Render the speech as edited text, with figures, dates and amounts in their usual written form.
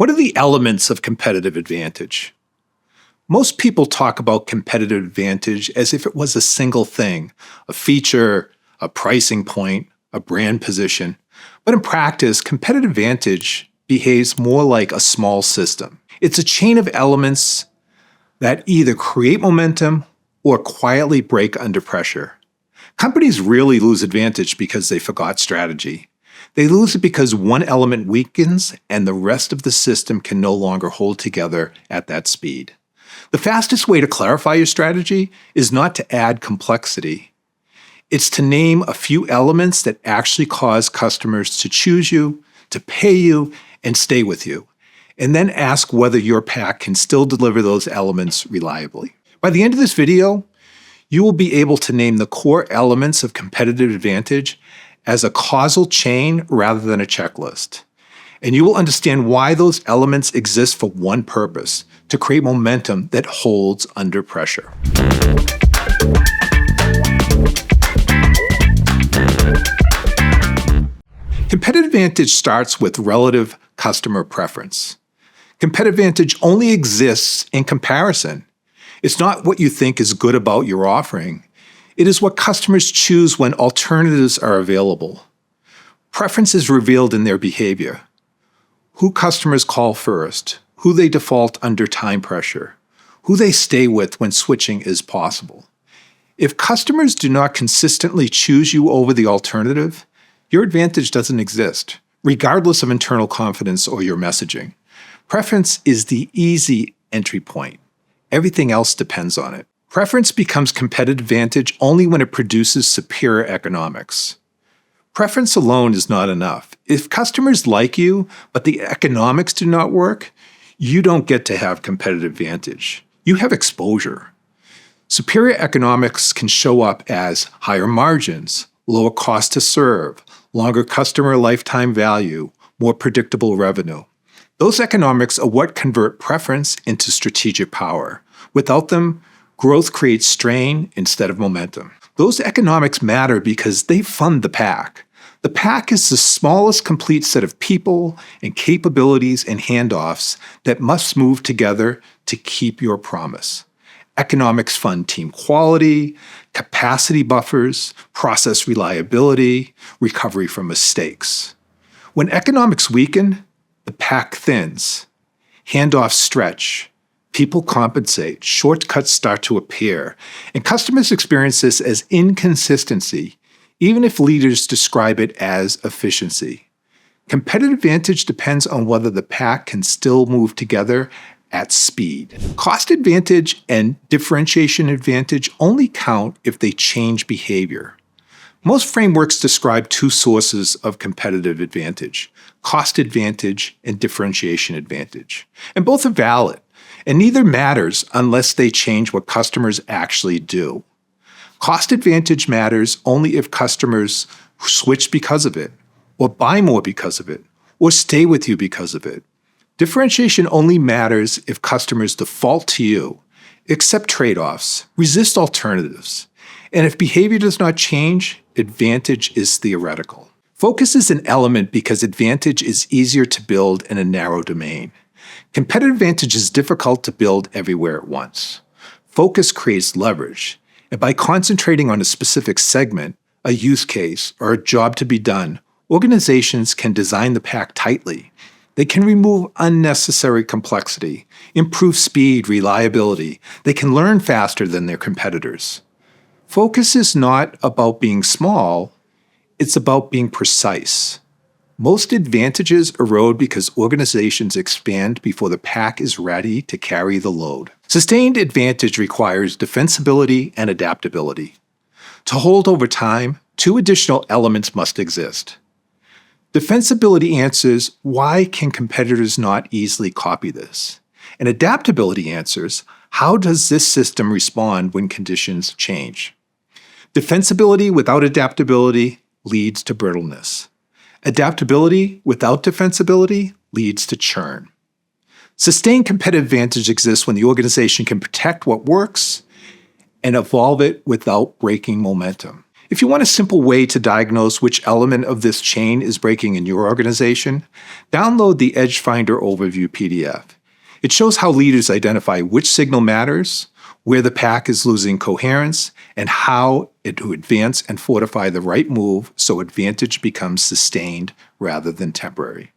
What are the elements of competitive advantage? Most people talk about competitive advantage as if it was a single thing, a feature, a pricing point, a brand position. But in practice, competitive advantage behaves more like a small system. It's a chain of elements that either create momentum or quietly break under pressure. Companies really lose advantage because they forgot strategy. They lose it because one element weakens and the rest of the system can no longer hold together at that speed. The fastest way to clarify your strategy is not to add complexity. It's to name a few elements that actually cause customers to choose you, to pay you, and stay with you, and then ask whether your pack can still deliver those elements reliably. By the end of this video, you will be able to name the core elements of competitive advantage as a causal chain rather than a checklist. And you will understand why those elements exist for one purpose: to create momentum that holds under pressure. Competitive advantage starts with relative customer preference. Competitive advantage only exists in comparison. It's not what you think is good about your offering. It is what customers choose when alternatives are available. Preference is revealed in their behavior. Who customers call first, who they default under time pressure, who they stay with when switching is possible. If customers do not consistently choose you over the alternative, your advantage doesn't exist, regardless of internal confidence or your messaging. Preference is the easy entry point. Everything else depends on it. Preference becomes competitive advantage only when it produces superior economics. Preference alone is not enough. If customers like you, but the economics do not work, you don't get to have competitive advantage. You have exposure. Superior economics can show up as higher margins, lower cost to serve, longer customer lifetime value, more predictable revenue. Those economics are what convert preference into strategic power. Without them, growth creates strain instead of momentum. Those economics matter because they fund the pack. The pack is the smallest complete set of people and capabilities and handoffs that must move together to keep your promise. Economics fund team quality, capacity buffers, process reliability, recovery from mistakes. When economics weaken, the pack thins. Handoffs stretch. People compensate. Shortcuts start to appear. And customers experience this as inconsistency, even if leaders describe it as efficiency. Competitive advantage depends on whether the pack can still move together at speed. Cost advantage and differentiation advantage only count if they change behavior. Most frameworks describe two sources of competitive advantage: cost advantage and differentiation advantage. And both are valid, and neither matters unless they change what customers actually do. Cost advantage matters only if customers switch because of it, or buy more because of it, or stay with you because of it. Differentiation only matters if customers default to you, accept trade-offs, resist alternatives. And if behavior does not change, advantage is theoretical. Focus is an element because advantage is easier to build in a narrow domain. Competitive advantage is difficult to build everywhere at once. Focus creates leverage, and by concentrating on a specific segment, a use case, or a job to be done, organizations can design the pack tightly. They can remove unnecessary complexity, improve speed, reliability. They can learn faster than their competitors. Focus is not about being small, it's about being precise. Most advantages erode because organizations expand before the pack is ready to carry the load. Sustained advantage requires defensibility and adaptability. To hold over time, two additional elements must exist. Defensibility answers, why can competitors not easily copy this? And adaptability answers, how does this system respond when conditions change? Defensibility without adaptability leads to brittleness. Adaptability without defensibility leads to churn. Sustained competitive advantage exists when the organization can protect what works and evolve it without breaking momentum. If you want a simple way to diagnose which element of this chain is breaking in your organization, download the EdgeFinder Overview PDF. It shows how leaders identify which signal matters, where the pack is losing coherence, and how to advance and fortify the right move so advantage becomes sustained rather than temporary.